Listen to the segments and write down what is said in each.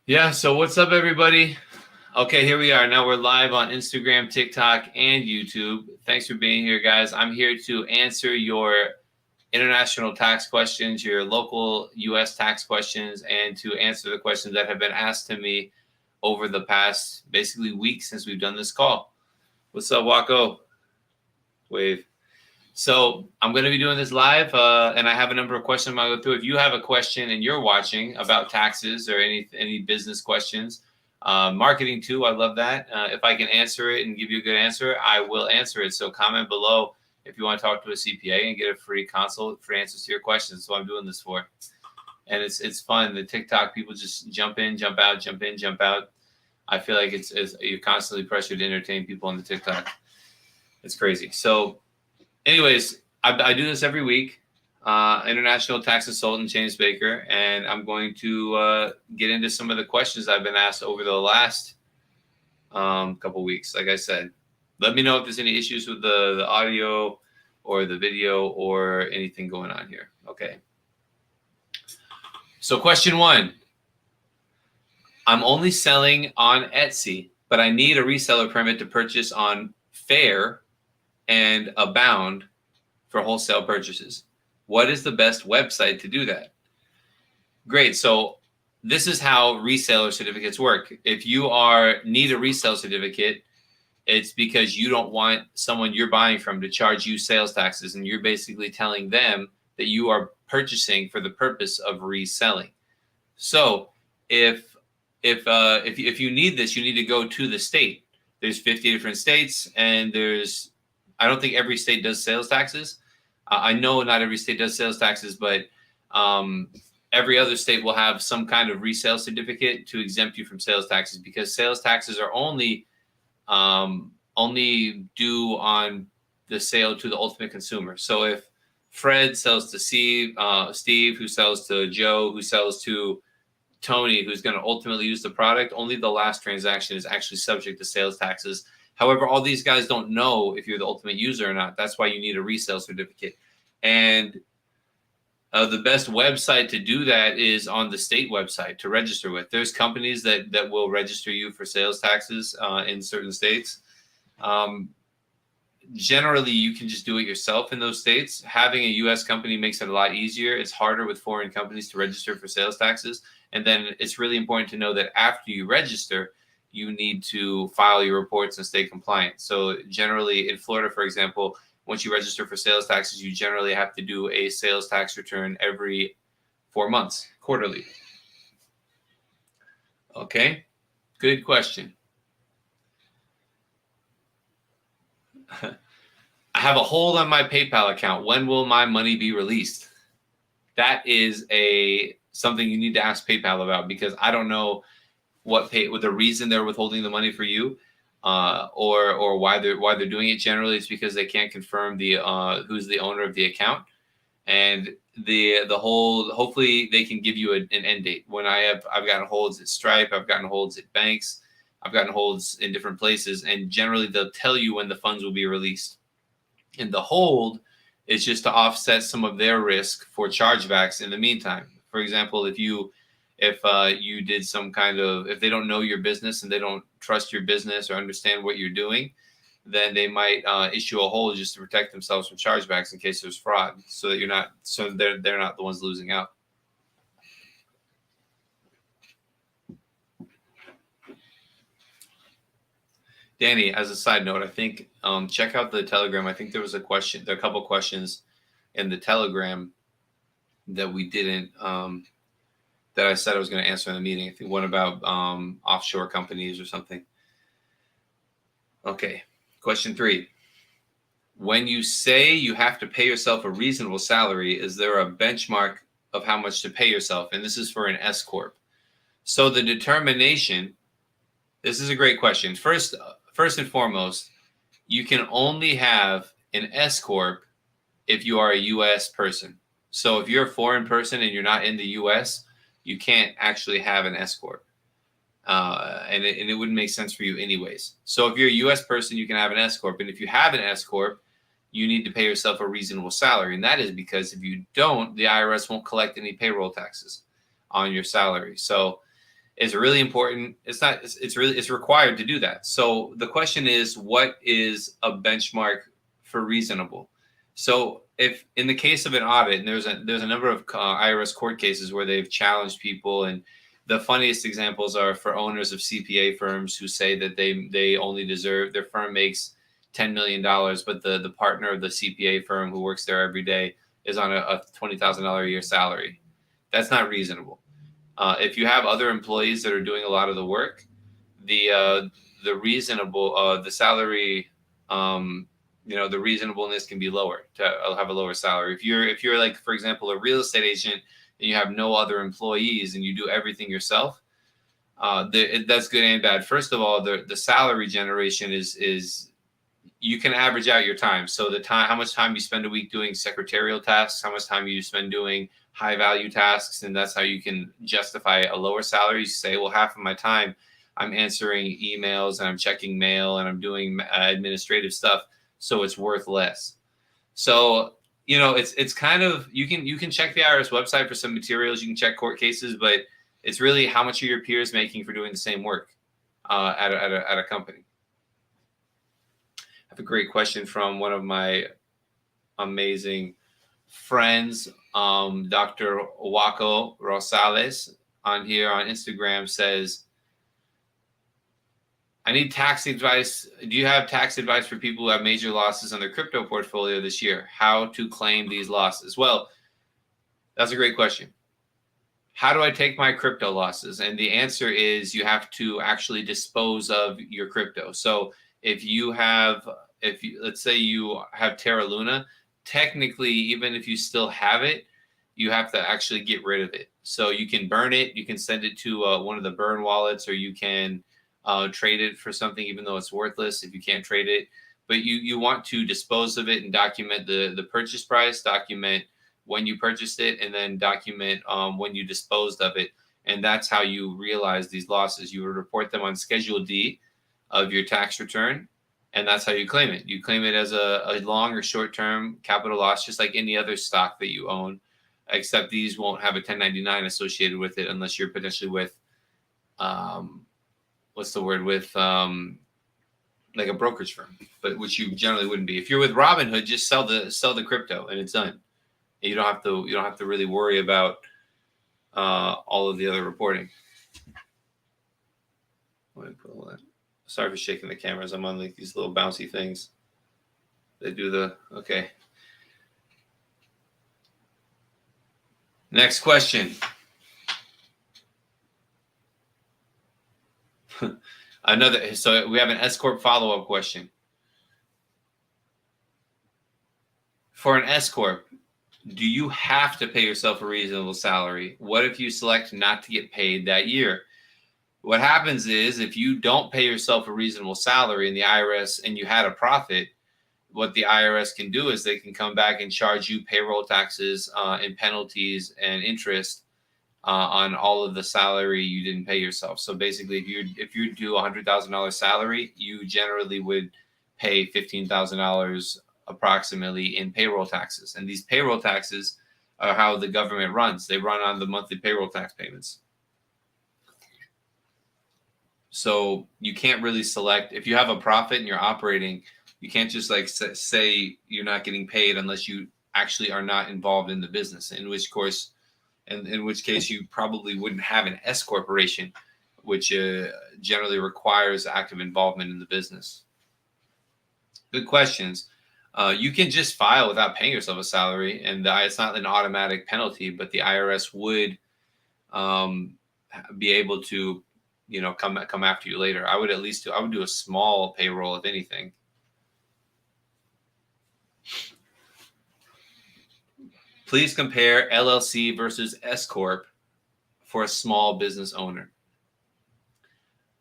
Yeah, so what's up, everybody? Okay, here we are. Now we're live on Instagram, TikTok, and YouTube. Thanks for being here, guys. I'm here to answer your international tax questions, your local U.S. tax questions, and to answer the questions that have been asked to me over the past basically week since we've done this call. What's up, Waco? Wave. So I'm going to be doing this live, and I have a number of questions I'm going to go through. If you have a question and you're watching about taxes or any business questions, marketing too, I love that. If I can answer it and give you a good answer, I will answer it. So comment below if you want to talk to a CPA and get a free consult for answers to your questions. That's what I'm doing this for. And it's fun. The TikTok people just jump in, jump out, jump in, jump out. I feel like it's you're constantly pressured to entertain people on the TikTok. It's crazy. So anyways, I do this every week. International tax consultant James Baker, and I'm going to get into some of the questions I've been asked over the last couple weeks. Like I said, let me know if there's any issues with the audio or the video or anything going on here. Okay. So question 1. I'm only selling on Etsy, but I need a reseller permit to purchase on Fair and Abound for wholesale purchases. What is the best website to do that? Great. So this is how reseller certificates work. If you need a resale certificate, it's because you don't want someone you're buying from to charge you sales taxes, and you're basically telling them that you are purchasing for the purpose of reselling. So if you need this, you need to go to the state. There's 50 different states, and I don't think every state does sales taxes. I know not every state does sales taxes, but every other state will have some kind of resale certificate to exempt you from sales taxes, because sales taxes are only due on the sale to the ultimate consumer. So if Fred sells to Steve, who sells to Joe, who sells to Tony, who's going to ultimately use the product, only the last transaction is actually subject to sales taxes. However, all these guys don't know if you're the ultimate user or not. That's why you need a resale certificate. And the best website to do that is on the state website to register with. There's companies that will register you for sales taxes in certain states. Generally, you can just do it yourself in those states. Having a U.S. company makes it a lot easier. It's harder with foreign companies to register for sales taxes. And then it's really important to know that after you register, you need to file your reports and stay compliant. So generally in Florida, for example, once you register for sales taxes, you generally have to do a sales tax return every 4 months, quarterly. Okay, good question. I have a hold on my PayPal account. When will my money be released? That is something you need to ask PayPal about, because I don't know what the reason they're withholding the money for you, or why they're doing it. Generally, it's because they can't confirm who's the owner of the account, and hopefully they can give you an end date. When I've gotten holds at Stripe, I've gotten holds at banks, I've gotten holds in different places, and generally they'll tell you when the funds will be released. And the hold is just to offset some of their risk for chargebacks in the meantime. For example, if you did some kind of, if they don't know your business and they don't trust your business or understand what you're doing, then they might issue a hold just to protect themselves from chargebacks in case there's fraud, so that they're not the ones losing out. Danny, as a side note, I think check out the Telegram. I think there was a couple questions in the Telegram that we didn't that I said I was going to answer in the meeting. I think one about offshore companies or something. Okay, question 3. When you say you have to pay yourself a reasonable salary, is there a benchmark of how much to pay yourself? And this is for an SCorp. So the determination, this is a great question. First and foremost, you can only have an SCorp if you are a U.S. person. So if you're a foreign person and you're not in the U.S., you can't actually have an SCorp. And it wouldn't make sense for you anyways. So if you're a U.S. person, you can have an SCorp. And if you have an SCorp, you need to pay yourself a reasonable salary. And that is because if you don't, the IRS won't collect any payroll taxes on your salary. So is really important. It's required to do that. So the question is, what is a benchmark for reasonable? So if in the case of an audit, and there's a number of IRS court cases where they've challenged people, and the funniest examples are for owners of CPA firms who say that they only deserve, their firm makes $10 million, but the partner of the CPA firm who works there every day is on a $20,000 a year salary. That's not reasonable. If you have other employees that are doing a lot of the work, the reasonable the salary, the reasonableness can be lower to have a lower salary. If you're like, for example, a real estate agent and you have no other employees and you do everything yourself, that's good and bad. First of all, the salary generation is you can average out your time. So the time, how much time you spend a week doing secretarial tasks, how much time you spend doing high value tasks, and that's how you can justify a lower salary. You say, well, half of my time I'm answering emails and I'm checking mail and I'm doing administrative stuff, so it's worth less. So it's kind of, you can check the IRS website for some materials, you can check court cases, but it's really how much are your peers making for doing the same work at a company. I have a great question from one of my amazing friends, Dr. Waco Rosales, on here on Instagram, says, I need tax advice. Do you have tax advice for people who have major losses on their crypto portfolio this year? How to claim these losses? Well, that's a great question. How do I take my crypto losses? And the answer is you have to actually dispose of your crypto. So let's say you have Terra Luna, technically, even if you still have it, you have to actually get rid of it. So you can burn it, you can send it to one of the burn wallets, or you can trade it for something, even though it's worthless if you can't trade it. But you want to dispose of it and document the purchase price, document when you purchased it, and then document when you disposed of it. And that's how you realize these losses. You would report them on Schedule D of your tax return, and that's how you claim it. You claim it as a long or short-term capital loss, just like any other stock that you own, except these won't have a 1099 associated with it unless you're potentially with, like a brokerage firm, but which you generally wouldn't be. If you're with Robinhood, just sell the crypto and it's done. And you don't have to really worry about all of the other reporting. Let me put all that. Sorry for shaking the cameras. I'm on like these little bouncy things. They do okay. Next question. So we have an SCorp follow-up question. For an SCorp, do you have to pay yourself a reasonable salary? What if you select not to get paid that year? What happens is if you don't pay yourself a reasonable salary in the IRS and you had a profit, what the IRS can do is they can come back and charge you payroll taxes and penalties and interest on all of the salary you didn't pay yourself. So basically, if you do $100,000 salary, you generally would pay $15,000 approximately in payroll taxes. And these payroll taxes are how the government runs. They run on the monthly payroll tax payments. So you can't really select, if you have a profit and you're operating, you can't just like say you're not getting paid unless you actually are not involved in the business, in which case you probably wouldn't have an S corporation, which generally requires active involvement in the business. Good questions. You can just file without paying yourself a salary, and it's not an automatic penalty, but the IRS would be able to come after you later. I would do a small payroll, if anything. Please compare LLC versus SCorp for a small business owner.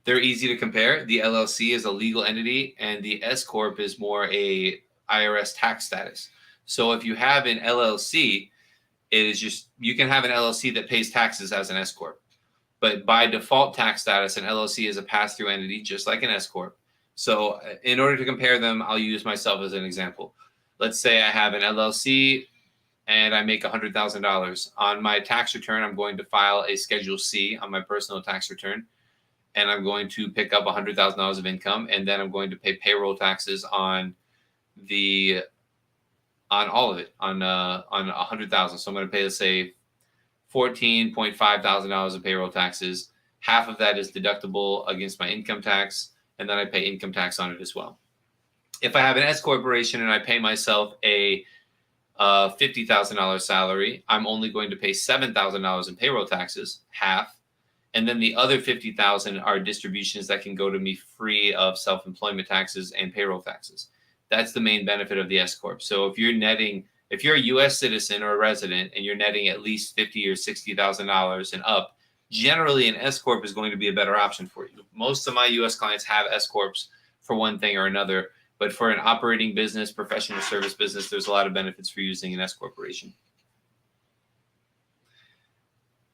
They're easy to compare. The LLC is a legal entity and the SCorp is more a IRS tax status. So if you have an LLC, it is just, you can have an LLC that pays taxes as an SCorp. But by default tax status, an LLC is a pass-through entity, just like an SCorp. So in order to compare them, I'll use myself as an example. Let's say I have an LLC and I make $100,000. On my tax return, I'm going to file a Schedule C on my personal tax return, and I'm going to pick up $100,000 of income, and then I'm going to pay payroll taxes on all of it, on 100,000. So I'm going to pay, let's say, $14,500 of payroll taxes. Half of that is deductible against my income tax, and then I pay income tax on it as well. If I have an S corporation and I pay myself a $50,000 salary, I'm only going to pay $7,000 in payroll taxes, half, and then the other $50,000 are distributions that can go to me free of self-employment taxes and payroll taxes. That's the main benefit of the S corp. So if you're a U.S. citizen or a resident and you're netting at least $50,000 or $60,000 and up, generally an S corp is going to be a better option for you. Most of my U.S. clients have S corps for one thing or another, but for an operating business, professional service business, there's a lot of benefits for using an S corporation.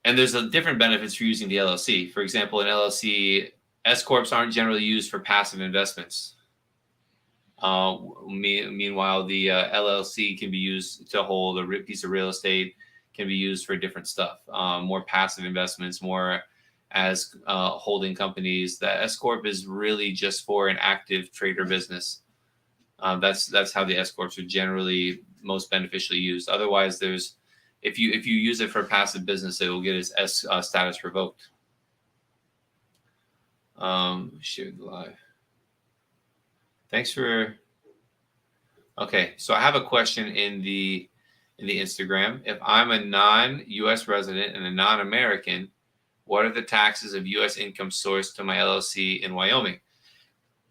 And there's different benefits for using the LLC. For example, an LLC, S corps aren't generally used for passive investments. Meanwhile, the LLC can be used to hold a piece of real estate, can be used for different stuff, more passive investments, more as holding companies. The S corp is really just for an active trader business. That's how the S corps are generally most beneficially used. Otherwise, if you use it for passive business, it will get its S status revoked. Share the live. Thanks for. Okay, so I have a question in the Instagram. If I'm a non-U.S. resident and a non-American, what are the taxes of U.S. income sourced to my LLC in Wyoming?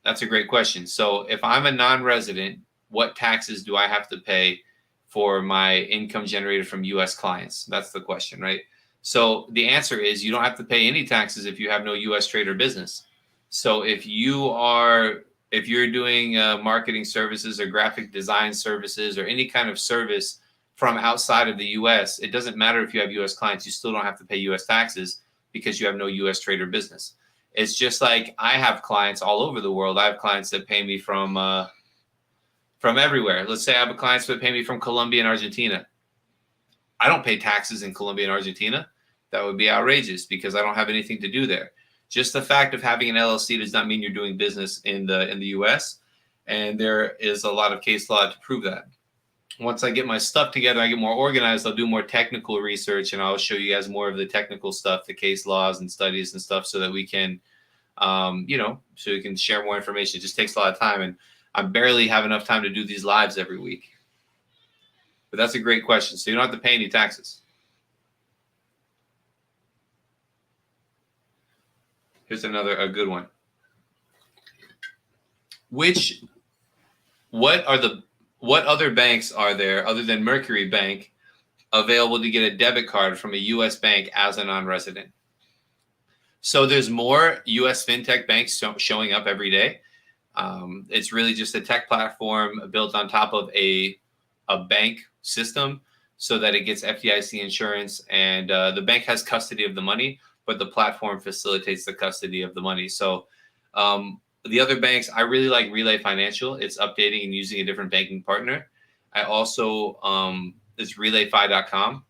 That's a great question. So if I'm a non-resident, what taxes do I have to pay for my income generated from U.S. clients? That's the question, right? So the answer is you don't have to pay any taxes if you have no U.S. trade or business. So if you're doing marketing services or graphic design services or any kind of service from outside of the U.S., it doesn't matter if you have U.S. clients. You still don't have to pay U.S. taxes because you have no U.S. trade or business. It's just like I have clients all over the world. I have clients that pay me from everywhere. Let's say I have clients that pay me from Colombia and Argentina. I don't pay taxes in Colombia and Argentina. That would be outrageous because I don't have anything to do there. Just the fact of having an LLC does not mean you're doing business in the U.S. And there is a lot of case law to prove that. Once I get my stuff together, I get more organized, I'll do more technical research and I'll show you guys more of the technical stuff, the case laws and studies and stuff so that we can, so we can share more information. It just takes a lot of time and I barely have enough time to do these lives every week. But that's a great question. So you don't have to pay any taxes. Here's a good one. What other banks are there other than Mercury Bank available to get a debit card from a U.S. bank as a non-resident? So there's more U.S. fintech banks showing up every day. It's really just a tech platform built on top of a bank system so that it gets FDIC insurance and the bank has custody of the money, but the platform facilitates the custody of the money. So the other banks, I really like Relay Financial. It's updating and using a different banking partner. I also, it's relayfi.com.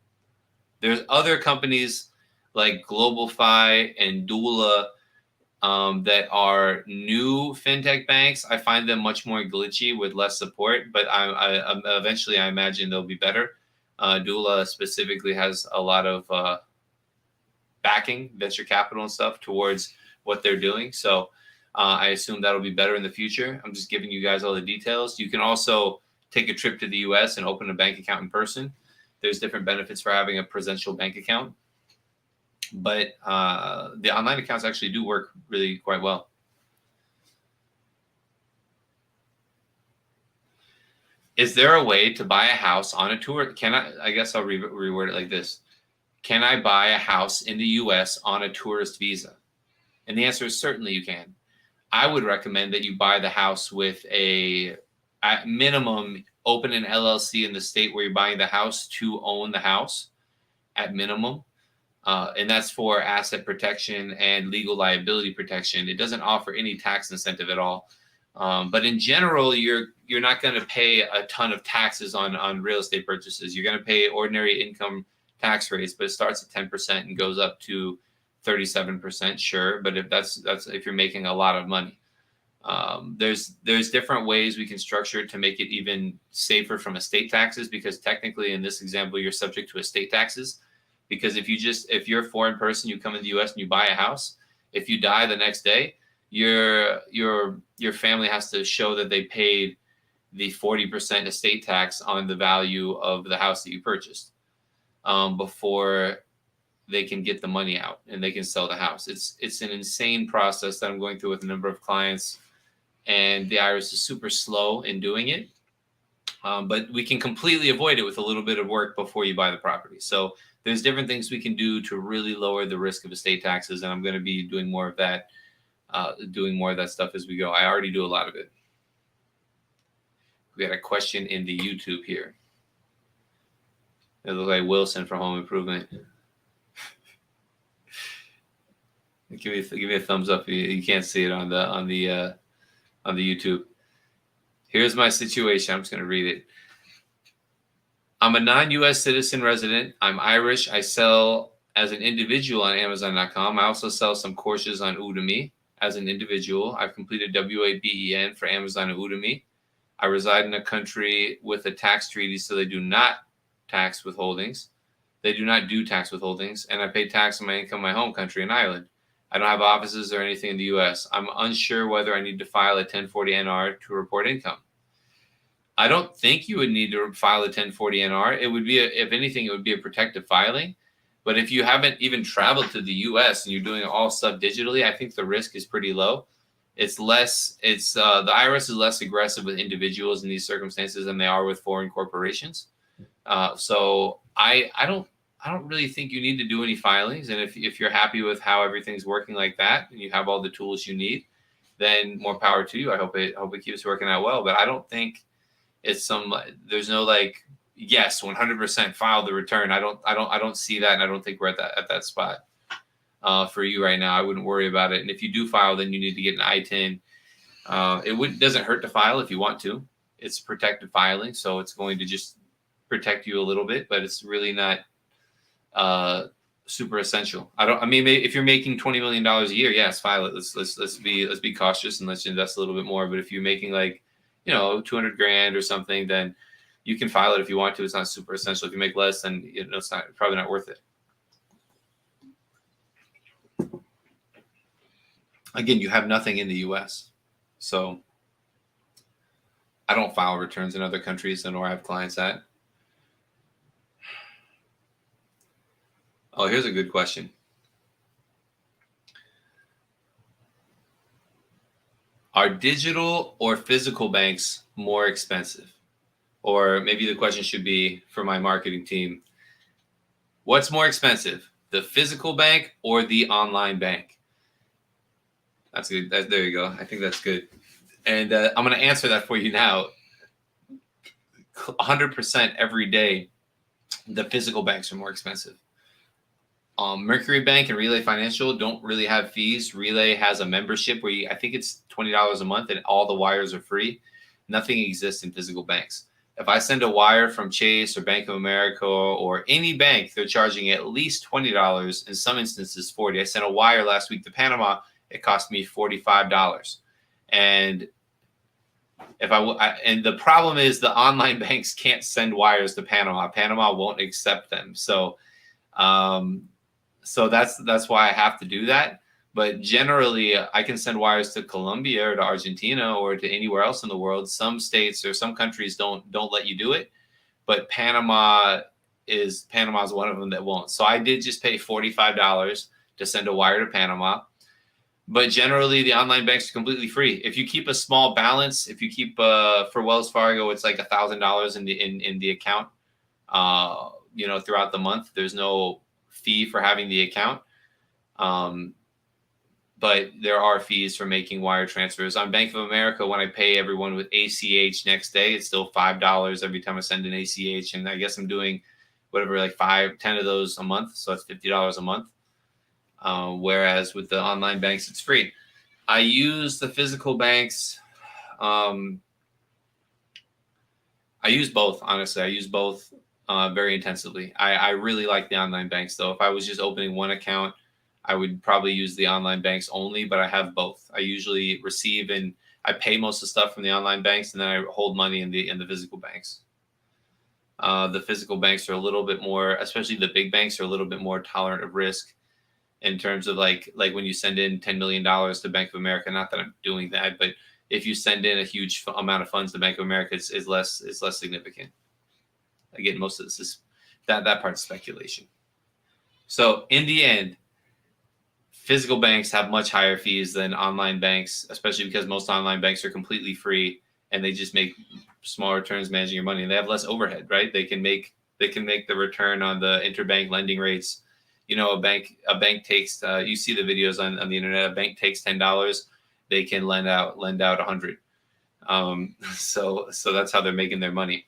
There's other companies like GlobalFi and Dula that are new fintech banks. I find them much more glitchy with less support, but eventually I imagine they'll be better. Dula specifically has a lot of backing, venture capital and stuff towards what they're doing. So I assume that'll be better in the future. I'm just giving you guys all the details. You can also take a trip to the US and open a bank account in person. There's different benefits for having a presential bank account. But the online accounts actually do work really quite well. Is there a way to buy a house on a tour? I guess I'll reword it like this. Can I buy a house in the US on a tourist visa? And the answer is certainly you can. I would recommend that you buy the house with at minimum, open an LLC in the state where you're buying the house to own the house at minimum. And that's for asset protection and legal liability protection. It doesn't offer any tax incentive at all. But in general, you're not going to pay a ton of taxes on real estate purchases. You're going to pay ordinary income tax rates, but it starts at 10% and goes up to 37%. Sure, but if that's if you're making a lot of money, there's different ways we can structure it to make it even safer from estate taxes, because technically in this example you're subject to estate taxes. Because if you're a foreign person, you come in the U.S. and you buy a house, if you die the next day, your family has to show that they paid the 40% estate tax on the value of the house that you purchased before they can get the money out and they can sell the house. It's an insane process that I'm going through with a number of clients, and the IRS is super slow in doing it. But we can completely avoid it with a little bit of work before you buy the property. So there's different things we can do to really lower the risk of estate taxes, and I'm going to be doing more of that stuff as we go. I already do a lot of it. We had a question in the YouTube here. It looks like Wilson from Home Improvement. Give me a thumbs up. You can't see it on the YouTube. Here's my situation. I'm just going to read it. I'm a non-U.S. citizen resident. I'm Irish. I sell as an individual on Amazon.com. I also sell some courses on Udemy as an individual. I've completed WABEN for Amazon and Udemy. I reside in a country with a tax treaty, so they do not tax withholdings. They do not do tax withholdings, and I pay tax on my income in my home country in Ireland. I don't have offices or anything in the U.S. I'm unsure whether I need to file a 1040-NR to report income. I don't think you would need to file a 1040-NR. It would be, if anything, it would be a protective filing. But if you haven't even traveled to the U.S. and you're doing all stuff digitally, I think the risk is pretty low. It's less. The IRS is less aggressive with individuals in these circumstances than they are with foreign corporations. So I don't really think you need to do any filings. And if you're happy with how everything's working like that, and you have all the tools you need, then more power to you. I hope it keeps working out well. But I don't think there's no yes, 100% file the return. I don't see that, and I don't think we're at that spot for you right now. I wouldn't worry about it. And if you do file, then you need to get an I-10. It doesn't hurt to file if you want to. It's protected filing, so it's going to just protect you a little bit, but it's really not super essential. If you're making $20 million a year, yes, file it. Let's be cautious and let's invest a little bit more. But if you're making 200 grand or something, then you can file it if you want to. It's not super essential. If you make less, then it's probably not worth it. Again, you have nothing in the U.S., so I don't file returns in other countries than where I have clients at. Oh, here's a good question. Are digital or physical banks more expensive? Or maybe the question should be for my marketing team. What's more expensive, the physical bank or the online bank? That's good. There you go. I think that's good. And I'm going to answer that for you now. 100% every day, the physical banks are more expensive. Mercury Bank and Relay Financial don't really have fees. Relay has a membership where I think it's $20 a month and all the wires are free. Nothing exists in physical banks. If I send a wire from Chase or Bank of America or any bank, they're charging at least $20, in some instances $40. I sent a wire last week to Panama. It cost me $45. And and the problem is the online banks can't send wires to Panama. Panama won't accept them. So that's why I have to do that. But generally, I can send wires to Colombia or to Argentina or to anywhere else in the world. Some states or some countries don't let you do it, but Panama's one of them that won't. So I did just pay $45 to send a wire to Panama. But generally, the online banks are completely free. If you keep a small balance, if you keep for Wells Fargo, it's like $1,000 in the account. Throughout the month, there's no fee for having the account. But there are fees for making wire transfers. On Bank of America, when I pay everyone with ACH next day, it's still $5 every time I send an ACH. And I guess I'm doing whatever, 10 of those a month. So that's $50 a month. Whereas with the online banks, it's free. I use the physical banks I use both, honestly. I use both very intensively. I really like the online banks, though. If I was just opening one account, I would probably use the online banks only, but I have both. I usually receive and I pay most of the stuff from the online banks, and then I hold money in the physical banks. The physical banks are a little bit more, especially the big banks, are a little bit more tolerant of risk in terms of like when you send in $10 million to Bank of America. Not that I'm doing that, but if you send in a huge amount of funds to Bank of America, is less significant. Again, most of this is that part's speculation. So in the end, physical banks have much higher fees than online banks, especially because most online banks are completely free and they just make small returns managing your money. And they have less overhead, right? They can make the return on the interbank lending rates. You know, a bank takes you see the videos on the internet. A bank takes $10, they can lend out 100. So that's how they're making their money.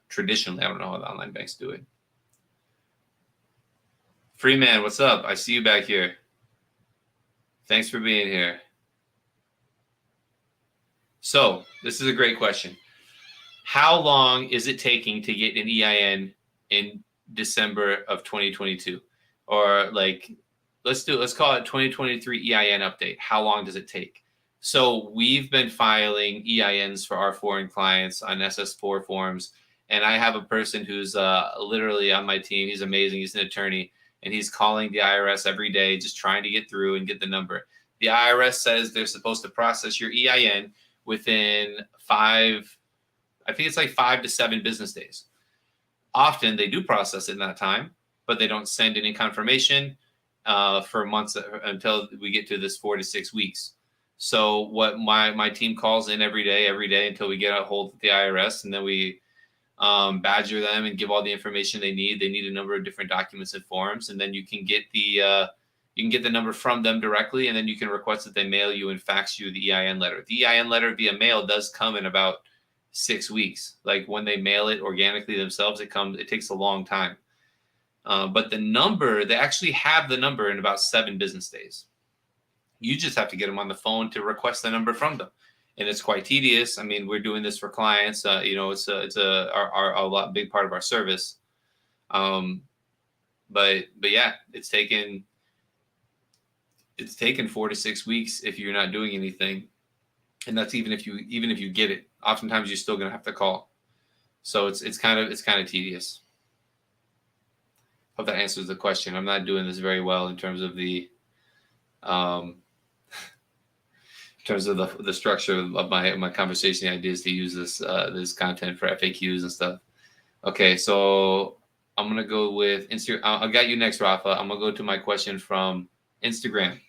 Traditionally, I don't know how the online banks do it. Freeman, what's up? I see you back here. Thanks for being here. So this is a great question. How long is it taking to get an EIN in December of 2022? Or like, let's call it 2023 EIN update. How long does it take? So we've been filing EINs for our foreign clients on SS4 forms. And I have a person who's literally on my team. He's amazing. He's an attorney. And he's calling the IRS every day, just trying to get through and get the number. The IRS says they're supposed to process your EIN within 5 to 7 business days. Often they do process it in that time, but they don't send any confirmation for months until we get to this 4 to 6 weeks. So what my team calls in every day until we get a hold of the IRS, and then we badger them and give all the information they need. They need a number of different documents and forms, and then you can get the number from them directly, and then you can request that they mail you and fax you the EIN letter. The EIN letter via mail does come in about 6 weeks. Like when they mail it organically themselves, it takes a long time. But the number, they actually have the number in about 7 business days. You just have to get them on the phone to request the number from them. And it's quite tedious. I mean, we're doing this for clients. It's a big part of our service. But yeah, it's taken 4 to 6 weeks if you're not doing anything, and that's even if you get it. Oftentimes, you're still gonna have to call. So it's kind of tedious. Hope that answers the question. I'm not doing this very well in terms of the the structure of my conversation. The idea is to use this content for FAQs and stuff. Okay, so I'm gonna go with Instagram. I got you next, Rafa. I'm gonna go to my question from Instagram.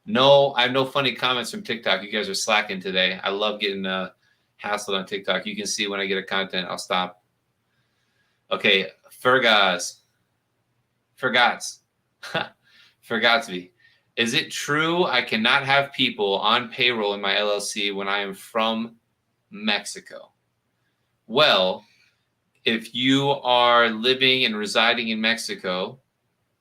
No, I have no funny comments from TikTok. You guys are slacking today. I love getting hassled on TikTok. You can see when I get a content, I'll stop. Okay, Fergotsby. Is it true I cannot have people on payroll in my LLC when I am from Mexico? Well, if you are living and residing in Mexico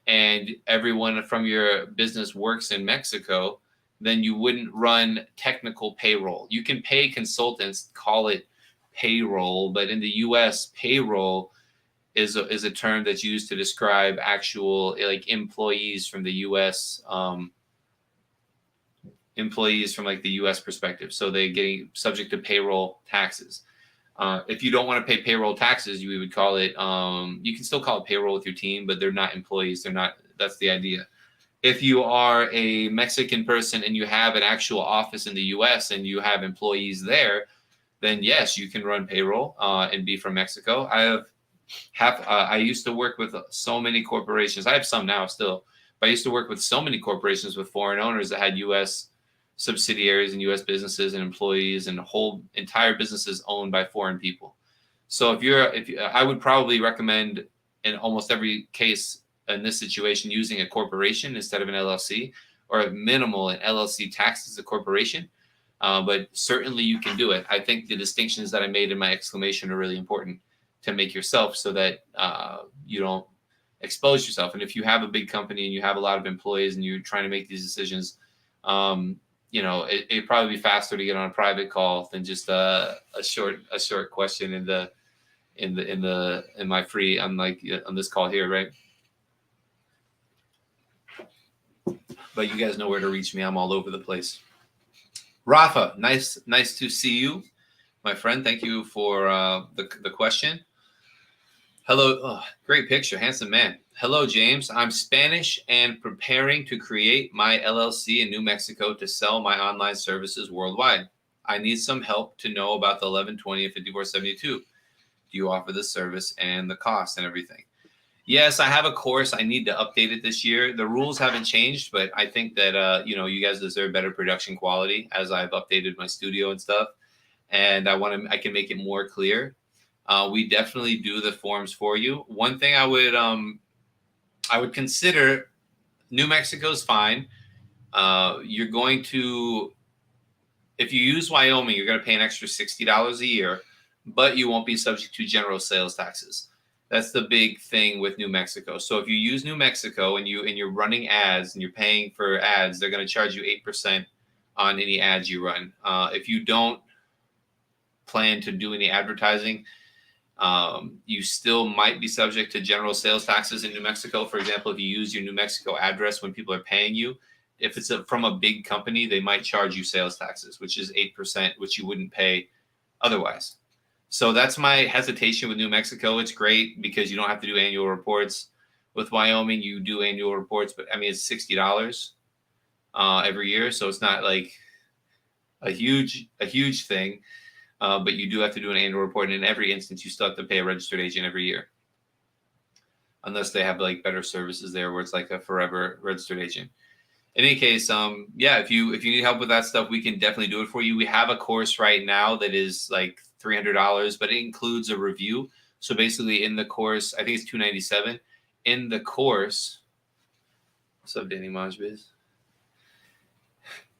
and everyone from your business works in Mexico, then you wouldn't run technical payroll. You can pay consultants, call it payroll, but in the US, payroll is a term that's used to describe actual like employees from the US, employees from like the US perspective. So they're getting subject to payroll taxes. If you don't want to pay payroll taxes, you would call it, you can still call it payroll with your team, but they're not employees. That's the idea. If you are a Mexican person and you have an actual office in the US and you have employees there, then yes, you can run payroll and be from Mexico. I used to work with so many corporations. I have some now still, but I used to work with so many corporations with foreign owners that had US subsidiaries and U.S. businesses and employees and whole entire businesses owned by foreign people. So I would probably recommend in almost every case in this situation using a corporation instead of an LLC, or at minimal an LLC taxes a corporation. But certainly you can do it. I think the distinctions that I made in my exclamation are really important to make yourself so that you don't expose yourself. And if you have a big company and you have a lot of employees and you're trying to make these decisions, it'd probably be faster to get on a private call than just a short question in my free on this call here, right? But you guys know where to reach me. I'm all over the place. Rafa, nice to see you, my friend. Thank you for the question. Hello, great picture, handsome man. Hello, James. I'm Spanish and preparing to create my LLC in New Mexico to sell my online services worldwide. I need some help to know about the 1120 and 5472. Do you offer this service and the cost and everything? Yes, I have a course. I need to update it this year. The rules haven't changed, but I think that you guys deserve better production quality as I've updated my studio and stuff. And I can make it more clear. We definitely do the forms for you. One thing I would consider, New Mexico's fine. You're going to, if you use Wyoming, you're going to pay an extra $60 a year, but you won't be subject to general sales taxes. That's the big thing with New Mexico. So if you use New Mexico and you're running ads and you're paying for ads, they're going to charge you 8% on any ads you run. If you don't plan to do any advertising, you still might be subject to general sales taxes in New Mexico. For example, if you use your New Mexico address when people are paying you, if it's from a big company, they might charge you sales taxes, which is 8%, which you wouldn't pay otherwise. So that's my hesitation with New Mexico. It's great because you don't have to do annual reports. With Wyoming, you do annual reports, but I mean, it's $60 every year. So it's not like a huge thing. But you do have to do an annual report, and in every instance, you still have to pay a registered agent every year, unless they have like better services there, where it's like a forever registered agent. In any case, if you need help with that stuff, we can definitely do it for you. We have a course right now that is like $300, but it includes a review. So basically, in the course, I think it's $297. In the course, what's up, Danny Majbiz?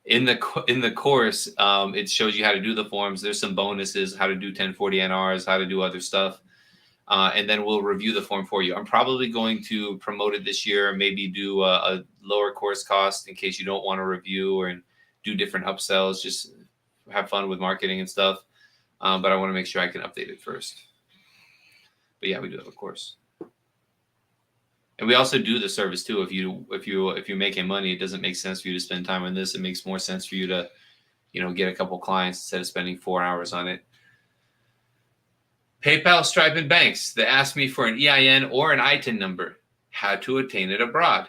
In the course, it shows you how to do the forms. There's some bonuses, how to do 1040 NRs, how to do other stuff. And then we'll review the form for you. I'm probably going to promote it this year, maybe do a lower course cost in case you don't want to review and do different upsells. Just have fun with marketing and stuff. But I want to make sure I can update it first. But yeah, we do have a course. And we also do the service too. If you're making money, it doesn't make sense for you to spend time on this. It makes more sense for you to, get a couple clients instead of spending 4 hours on it. PayPal, Stripe, and Banks. They asked me for an EIN or an ITIN number. How to obtain it abroad.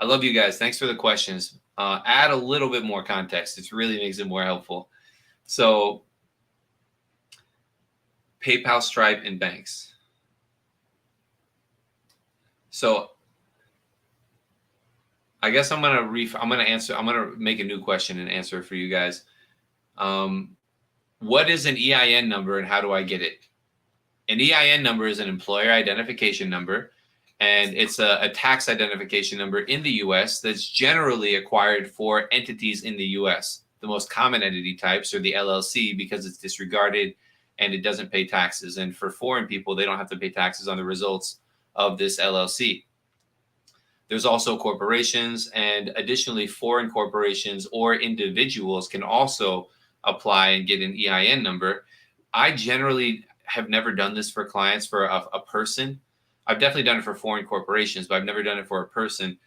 I love you guys. Thanks for the questions. Add a little bit more context. It really makes it more helpful. So, PayPal, Stripe, and Banks. So, I guess I'm gonna make a new question and answer for you guys. What is an EIN number and how do I get it? An EIN number is an employer identification number, and it's a tax identification number in the U.S. that's generally acquired for entities in the U.S. The most common entity types are the LLC because it's disregarded and it doesn't pay taxes. And for foreign people, they don't have to pay taxes on the results of this LLC. There's also corporations, and additionally, foreign corporations or individuals can also apply and get an EIN number. I generally have never done this for clients for a person. I've definitely done it for foreign corporations, but I've never done it for a person.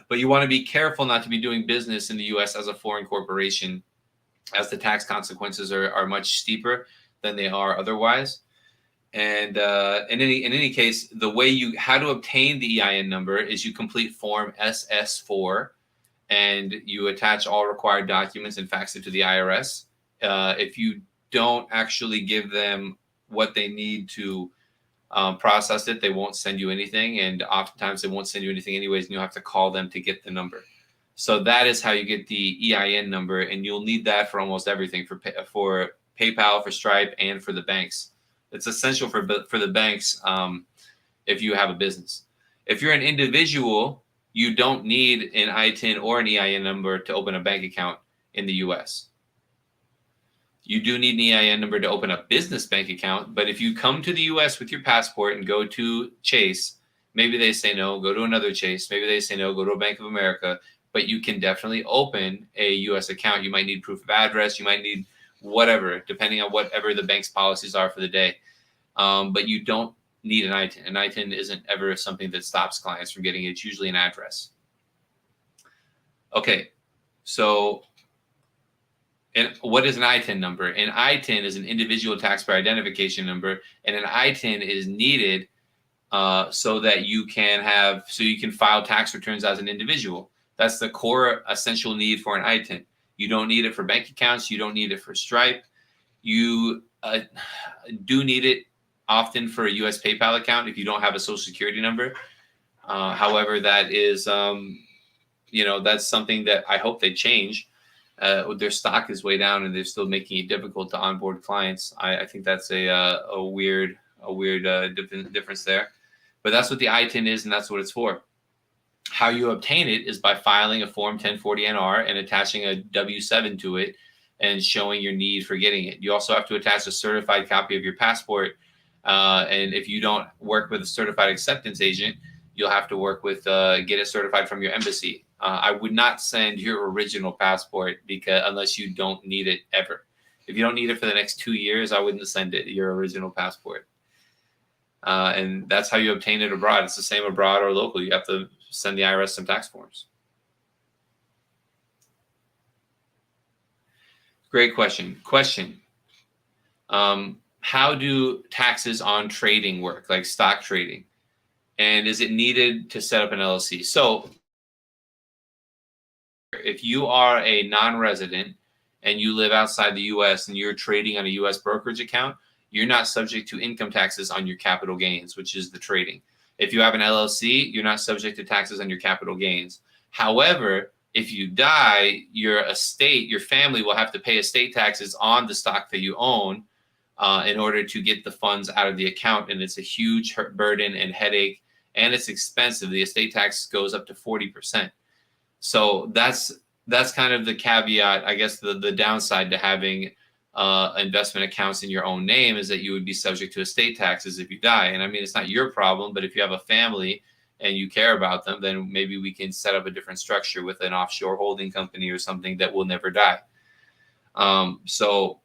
But you want to be careful not to be doing business in the U.S. as a foreign corporation, as the tax consequences are much steeper than they are otherwise. And in any case, how to obtain the EIN number is you complete form SS4 and you attach all required documents and fax it to the IRS. If you don't actually give them what they need to process it, they won't send you anything. And oftentimes they won't send you anything anyways, and you'll have to call them to get the number. So that is how you get the EIN number, and you'll need that for almost everything, for PayPal, for Stripe, and for the banks. It's essential for the banks if you have a business. If you're an individual, you don't need an ITIN or an EIN number to open a bank account in the U.S. You do need an EIN number to open a business bank account, but if you come to the U.S. with your passport and go to Chase, maybe they say no, go to another Chase. Maybe they say no, go to a Bank of America. but you can definitely open a U.S. account. You might need proof of address. You might need whatever, depending on whatever the bank's policies are for the day. But you don't need an ITIN. An ITIN isn't ever something that stops clients from getting it. It's usually an address. Okay, so and what is an ITIN number? An ITIN is an individual taxpayer identification number, and an ITIN is needed so that you can file tax returns as an individual. That's the core essential need for an ITIN. You don't need it for bank accounts. You don't need it for Stripe. You do need it often for a U.S. PayPal account if you don't have a Social Security number. However, that is, that's something that I hope they change. Their stock is way down, and they're still making it difficult to onboard clients. I think that's a weird difference there. But that's what the ITIN is, and that's what it's for. How you obtain it is by filing a Form 1040-NR and attaching a W-7 to it and showing your need for getting it. You also have to attach a certified copy of your passport. And if you don't work with a certified acceptance agent, you'll have to work with get it certified from your embassy. I would not send your original passport unless you don't need it ever. If you don't need it for the next 2 years, I wouldn't send it your original passport. And that's how you obtain it abroad. It's the same abroad or local. You have to send the IRS some tax forms. Great question. How do taxes on trading work, like stock trading? And is it needed to set up an LLC? So if you are a non-resident and you live outside the U.S. and you're trading on a U.S. brokerage account, you're not subject to income taxes on your capital gains, which is the trading. If you have an LLC, you're not subject to taxes on your capital gains. However, if you die, your family will have to pay estate taxes on the stock that you own in order to get the funds out of the account. And it's a huge burden and headache, and it's expensive. The estate tax goes up to 40%. So that's kind of the caveat, I guess, the downside to having investment accounts in your own name is that you would be subject to estate taxes if you die. And I mean, it's not your problem, but if you have a family and you care about them, then maybe we can set up a different structure with an offshore holding company or something that will never die. So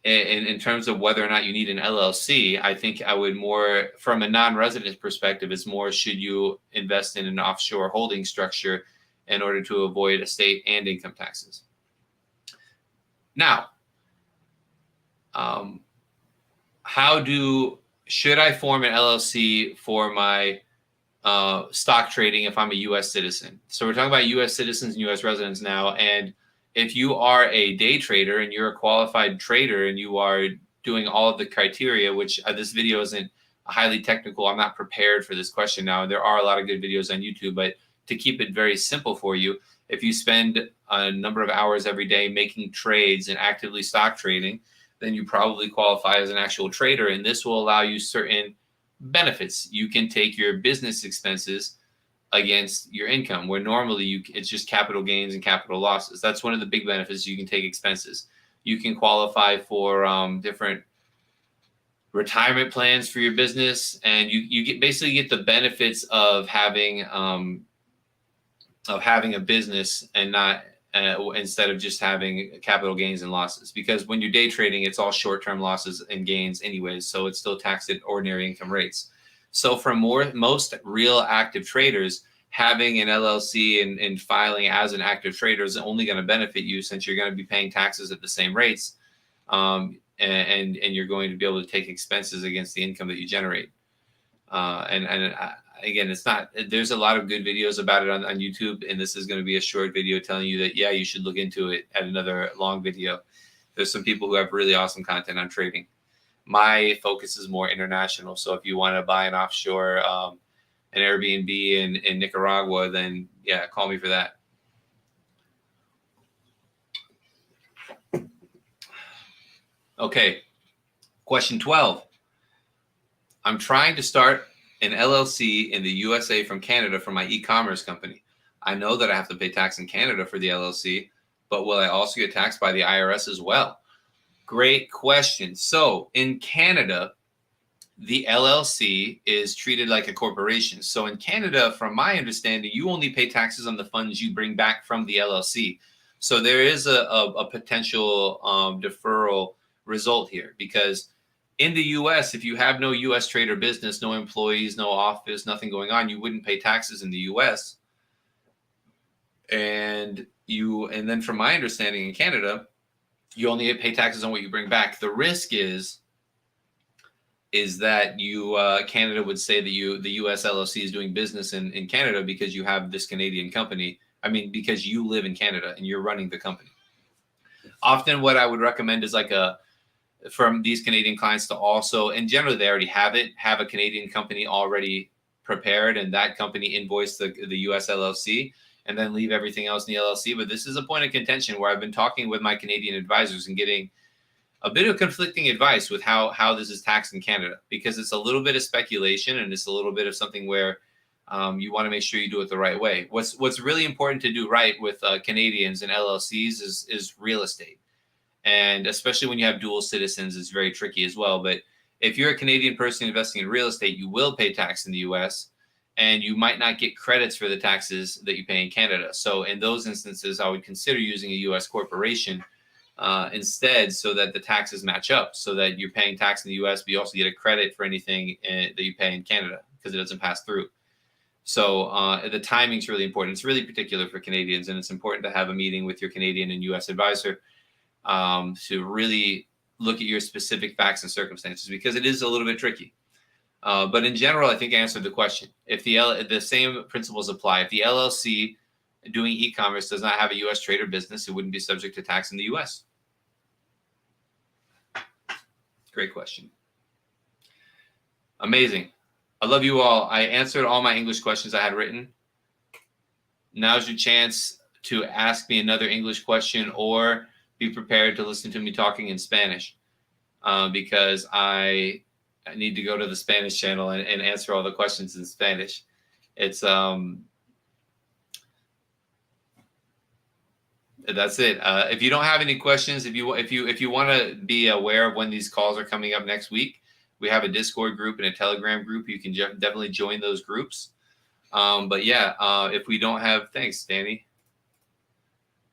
in terms of whether or not you need an LLC, I think I would more, from a non-resident perspective, it's more, should you invest in an offshore holding structure in order to avoid estate and income taxes? Now, should I form an LLC for my stock trading if I'm a U.S. citizen? So we're talking about U.S. citizens and U.S. residents now. And if you are a day trader and you're a qualified trader and you are doing all of the criteria, which this video isn't highly technical, I'm not prepared for this question now. There are a lot of good videos on YouTube, but to keep it very simple for you, if you spend a number of hours every day making trades and actively stock trading, then you probably qualify as an actual trader, and this will allow you certain benefits. You can take your business expenses against your income, where normally it's just capital gains and capital losses. That's one of the big benefits. You can take expenses. You can qualify for different retirement plans for your business, and you basically get the benefits of having a business and not instead of just having capital gains and losses. Because when you're day trading, it's all short-term losses and gains anyways, so it's still taxed at ordinary income rates. So for most real active traders, having an LLC and filing as an active trader is only going to benefit you, since you're going to be paying taxes at the same rates, and you're going to be able to take expenses against the income that you generate. Again, there's a lot of good videos about it on YouTube, and this is going to be a short video telling you that, yeah, you should look into it at another long video. There's some people who have really awesome content on trading. My focus is more international. So if you want to buy an offshore, an Airbnb in Nicaragua, then yeah, call me for that. Okay, question 12. I'm trying to start an LLC in the USA from Canada for my e-commerce company. I know that I have to pay tax in Canada for the LLC, but will I also get taxed by the IRS as well? Great question. So in Canada, the LLC is treated like a corporation. So in Canada, from my understanding, you only pay taxes on the funds you bring back from the LLC. So there is a potential deferral result here, because in the US, if you have no US trade or business, no employees, no office, nothing going on, you wouldn't pay taxes in the US. And then from my understanding in Canada, you only pay taxes on what you bring back. The risk is that Canada would say that the US LLC is doing business in Canada because you have this Canadian company. I mean, because you live in Canada and you're running the company. Often what I would recommend is from these Canadian clients to also, and generally they already have a Canadian company already prepared, and that company invoice the US LLC, and then leave everything else in the LLC. But this is a point of contention where I've been talking with my Canadian advisors and getting a bit of conflicting advice with how this is taxed in Canada, because it's a little bit of speculation and it's a little bit of something where you want to make sure you do it the right way. What's really important to do right with Canadians and LLCs is real estate. And especially when you have dual citizens, it's very tricky as well. But if you're a Canadian person investing in real estate, you will pay tax in the US, and you might not get credits for the taxes that you pay in Canada. So in those instances, I would consider using a US corporation instead, so that the taxes match up, so that you're paying tax in the US, but you also get a credit for anything that you pay in Canada because it doesn't pass through. So the timing is really important. It's really particular for Canadians, and it's important to have a meeting with your Canadian and US advisor to really look at your specific facts and circumstances, because it is a little bit tricky. But in general, I think I answered the question. If the same principles apply, if the LLC doing e-commerce does not have a U.S. trade or business, it wouldn't be subject to tax in the U.S. Great question. Amazing. I love you all. I answered all my English questions I had written. Now's your chance to ask me another English question, or be prepared to listen to me talking in Spanish, because I need to go to the Spanish channel and answer all the questions in Spanish. It's that's it. If you don't have any questions, if you want to be aware of when these calls are coming up next week, we have a Discord group and a Telegram group. You can definitely join those groups. But yeah, if we don't have, thanks, Danny.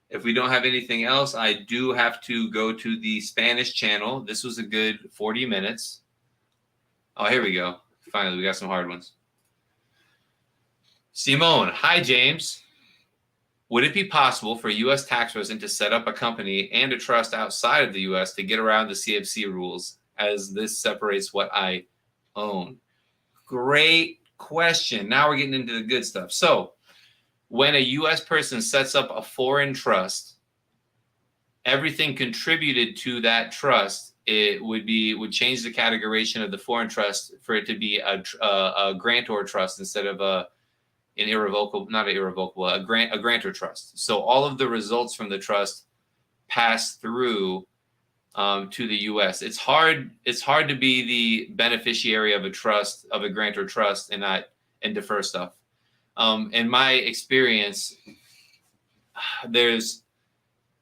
If we don't have anything else, I do have to go to the Spanish channel. This was a good 40 minutes. Oh, here we go. Finally, we got some hard ones. Simone, hi, James. Would it be possible for a U.S. tax resident to set up a company and a trust outside of the U.S. to get around the CFC rules, as this separates what I own? Great question. Now we're getting into the good stuff. So when a U.S. person sets up a foreign trust, everything contributed to that trust, it would change the categorization of the foreign trust for it to be a grantor trust instead of a grantor trust. So all of the results from the trust pass through to the U.S. It's hard to be the beneficiary of a trust, of a grantor trust, and defer stuff. In my experience, there's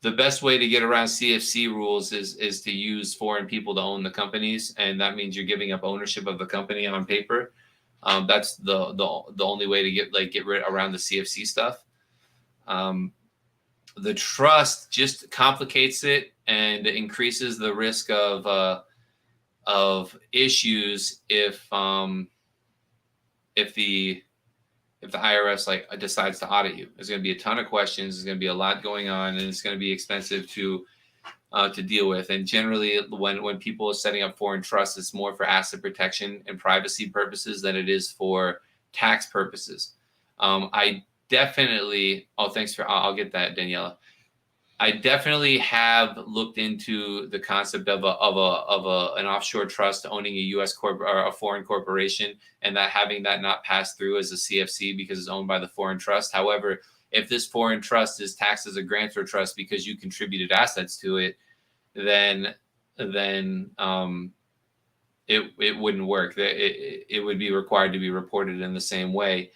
the best way to get around CFC rules is to use foreign people to own the companies, and that means you're giving up ownership of the company on paper. That's the only way to get rid around the CFC stuff. The trust just complicates it and increases the risk of issues if the IRS decides to audit you. There's going to be a ton of questions. There's going to be a lot going on, and it's going to be expensive to deal with. And generally, when people are setting up foreign trusts, it's more for asset protection and privacy purposes than it is for tax purposes. I definitely. Oh, thanks for. I'll get that, Daniela. I definitely have looked into the concept of an offshore trust owning a U.S. corp or a foreign corporation, and that having that not pass through as a CFC because it's owned by the foreign trust. However, if this foreign trust is taxed as a grantor trust because you contributed assets to it, then it wouldn't work. It would be required to be reported in the same way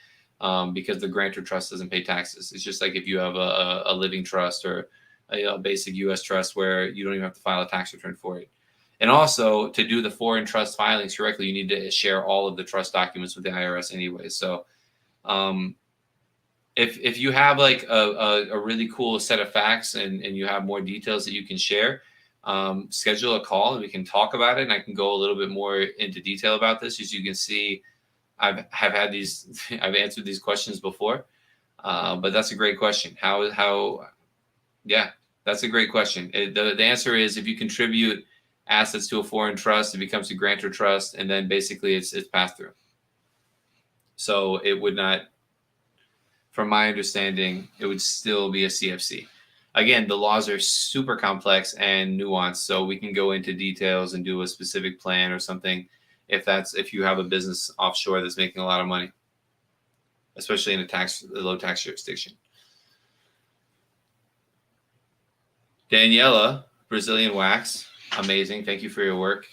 because the grantor trust doesn't pay taxes. It's just like if you have a living trust or a basic U.S. trust where you don't even have to file a tax return for it. And also, to do the foreign trust filings correctly, you need to share all of the trust documents with the IRS anyway. So if you have like a really cool set of facts and you have more details that you can share, schedule a call and we can talk about it. And I can go a little bit more into detail about this. As you can see, I've answered these questions before, but that's a great question. Yeah, that's a great question. The answer is, if you contribute assets to a foreign trust, it becomes a grantor trust, and then basically it's passed through. So it would not, from my understanding, it would still be a CFC. Again, the laws are super complex and nuanced, so we can go into details and do a specific plan or something if you have a business offshore that's making a lot of money, especially in a low tax jurisdiction. Daniela, Brazilian Wax, amazing. Thank you for your work.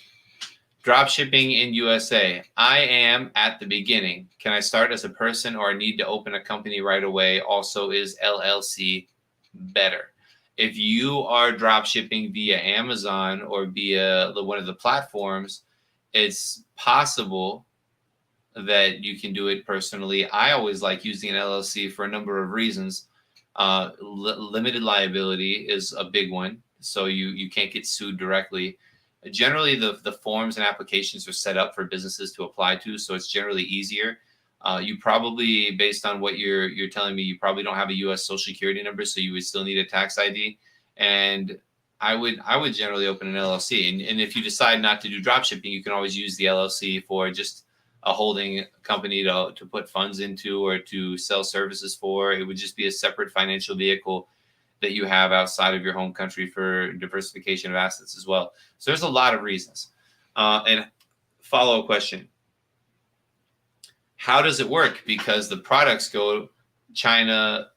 Dropshipping in USA. I am at the beginning. Can I start as a person or need to open a company right away? Also, is LLC better? If you are dropshipping via Amazon or via one of the platforms, it's possible that you can do it personally. I always like using an LLC for a number of reasons. Limited liability is a big one, so you can't get sued directly. Generally, the forms and applications are set up for businesses to apply to, so it's generally easier. You probably, based on what you're telling me, you probably don't have a U.S. Social Security number, so you would still need a tax ID. And I would generally open an LLC. And if you decide not to do dropshipping, you can always use the LLC for just a holding company to put funds into or to sell services for. It would just be a separate financial vehicle that you have outside of your home country for diversification of assets as well. So there's a lot of reasons. And follow-up question. How does it work? Because the products go China.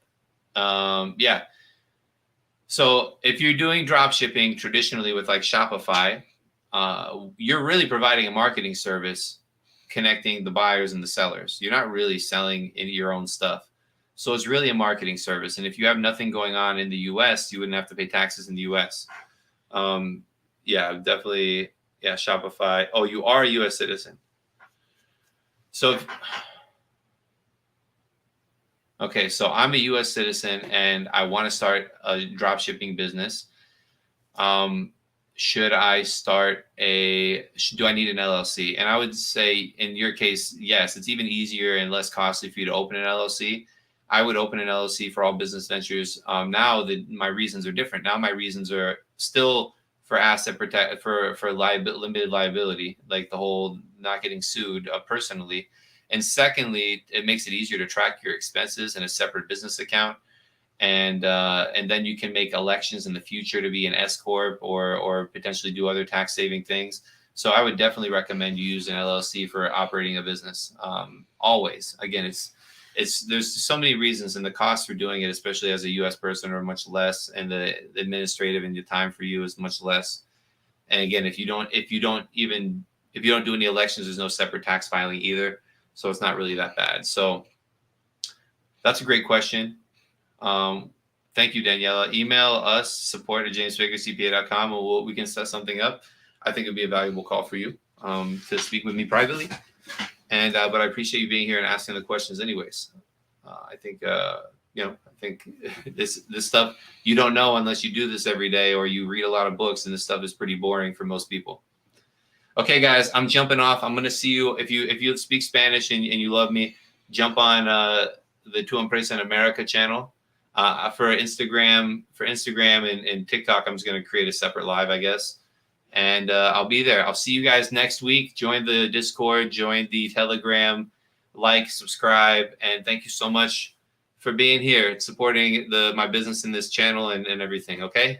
Yeah. So if you're doing drop shipping traditionally with like Shopify, you're really providing a marketing service connecting the buyers and the sellers. You're not really selling any your own stuff. So it's really a marketing service. And if you have nothing going on in the US, you wouldn't have to pay taxes in the US. Yeah, definitely. Yeah, Shopify. Oh, you are a US citizen. So, okay, so I'm a US citizen and I want to start a drop shipping business. Should I start do I need an LLC? And I would say in your case, yes, it's even easier and less costly for you to open an LLC. I would open an LLC for all business ventures. Now that my reasons are different. Now my reasons are still for asset protect for limited liability, like the whole not getting sued personally. And secondly, it makes it easier to track your expenses in a separate business account. And then you can make elections in the future to be an SCorp or potentially do other tax saving things. So I would definitely recommend you use an LLC for operating a business. Always. Again, there's so many reasons, and the costs for doing it, especially as a U.S. person, are much less, and the administrative and the time for you is much less. And again, if you don't do any elections, there's no separate tax filing either. So it's not really that bad. So that's a great question. Thank you, Daniela. Email us, support@jamesbakercpa.com, and we can set something up. I think it'd be a valuable call for you to speak with me privately. And but I appreciate you being here and asking the questions anyways. I think this stuff you don't know unless you do this every day or you read a lot of books, and this stuff is pretty boring for most people. Okay, guys, I'm jumping off. I'm gonna see you if you speak Spanish and you love me, jump on the Tu Empresa en America channel. For Instagram and TikTok, I'm just gonna create a separate live, I guess. And I'll be there. I'll see you guys next week. Join the Discord, join the Telegram, like, subscribe, and thank you so much for being here, supporting my business in this channel and everything. Okay.